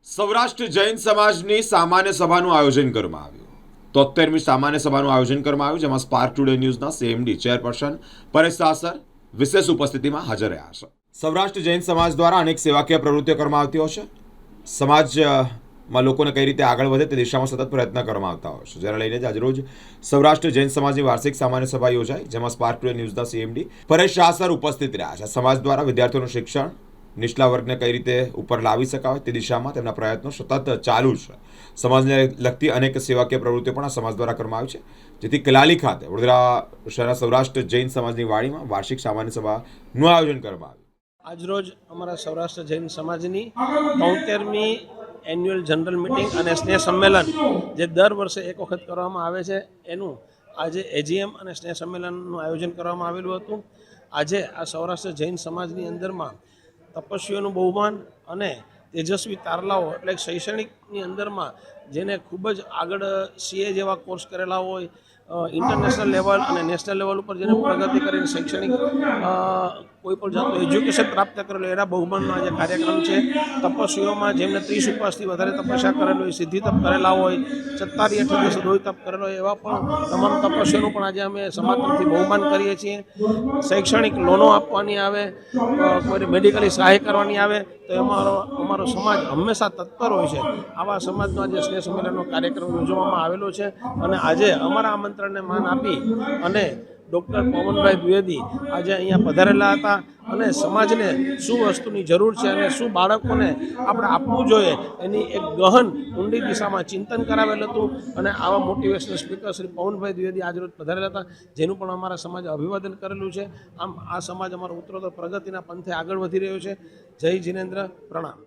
સૌરાષ્ટ્ર જૈન સમાજની સામાન્ય સભાનું આયોજન કરવામાં આવ્યું. 73મી સામાન્ય સભાનું આયોજન કરવામાં આવ્યું, જેમાં સ્પાર્ક ટુડે ન્યૂઝના સીએમડી ચેરપર્સન પરેશ સાસર વિશેષ ઉપસ્થિતિમાં હાજર રહ્યા છે. સૌરાષ્ટ્ર જૈન સમાજ દ્વારા અનેક સેવાકીય પ્રવૃત્તિઓ કરવામાં આવતી હોય છે. સમાજમાં લોકોને કઈ રીતે આગળ વધે તે દિશામાં સતત પ્રયત્ન કરવામાં આવતા હોય છે. જેને લઈને જ આજરોજ સૌરાષ્ટ્ર જૈન સમાજની વાર્ષિક સામાન્ય સભા યોજાઈ, જેમાં સ્પાર્ક ટુડે ન્યૂઝના સીએમડી પરેશ સાસર ઉપસ્થિત રહ્યા છે. સમાજ દ્વારા વિદ્યાર્થીઓનું શિક્ષણ નીચલા વર્ગને કઈ રીતે ઉપર લાવી શકાય તે દિશામાં તેમના પ્રયત્નો સતત ચાલુ છે. સમાજને લગતી અનેક સેવાકીય પ્રવૃત્તિઓ પણ આ સમાજ દ્વારા કરવામાં આવી છે, જેથી કલાલી ખાતે વડોદરા શહેરના સૌરાષ્ટ્ર જૈન સમાજની વાડીમાં વાર્ષિક સામાન્ય સભાનું આયોજન કરવામાં આવ્યું. આજરોજ અમારા સૌરાષ્ટ્ર જૈન સમાજની 73મી એન્યુઅલ જનરલ મિટિંગ અને સ્નેહ સંમેલન જે દર વર્ષે એક વખત કરવામાં આવે છે, એનું આજે એજીએમ અને સ્નેહ સંમેલનનું આયોજન કરવામાં આવેલું હતું. આજે આ સૌરાષ્ટ્ર જૈન સમાજની અંદરમાં તપસ્વીઓનું બહુમાન અને તેજસ્વી તારલાઓ એટલે શૈક્ષણિકની અંદરમાં જેને ખૂબ જ આગળ સીએ જેવા કોર્સ કરેલા હોય, ઇન્ટરનેશનલ લેવલ અને નેશનલ લેવલ ઉપર જેને પ્રગતિ કરીને શૈક્ષણિક કોઈ પણ જાતનું એજ્યુકેશન પ્રાપ્ત કરેલું એના બહુમાનનો આજે કાર્યક્રમ છે. તપસ્વીઓમાં જેમને 30 ઉપવાસથી વધારે તપસ્યા કરેલું હોય, સિદ્ધિ તપ કરેલા હોય, 44 રોહિત તપ કરેલો હોય, એવા પણ તમામ તપસ્વીઓનું પણ આજે અમે સમાજ તરફથી બહુમાન કરીએ છીએ. શૈક્ષણિક લોનો આપવાની આવે, કોઈ મેડિકલી સહાય કરવાની આવે તો અમારો સમાજ હંમેશા તત્પર હોય છે. આવા સમાજનો આજે સ્નેહ સંમેલનનો કાર્યક્રમ યોજવામાં આવેલો છે અને આજે અમારા આમંત્રણને માન આપી અને ડૉક્ટર પવનભાઈ દ્વિવેદી આજે અહીંયા પધારેલા હતા અને સમાજને શું વસ્તુની જરૂર છે અને શું બાળકોને આપણે આપવું જોઈએ એની એક ગહન ઊંડી દિશામાં ચિંતન કરાવેલ હતું. અને આવા મોટિવેશનલ સ્પીકર શ્રી પવનભાઈ દ્વિવેદી આજરોજ પધારેલા હતા, જેનું પણ અમારા સમાજે અભિવાદન કરેલું છે. આમ આ સમાજ અમારો ઉત્તરોત્તર પ્રગતિના પંથે આગળ વધી રહ્યો છે. જય જિનેન્દ્ર, પ્રણામ.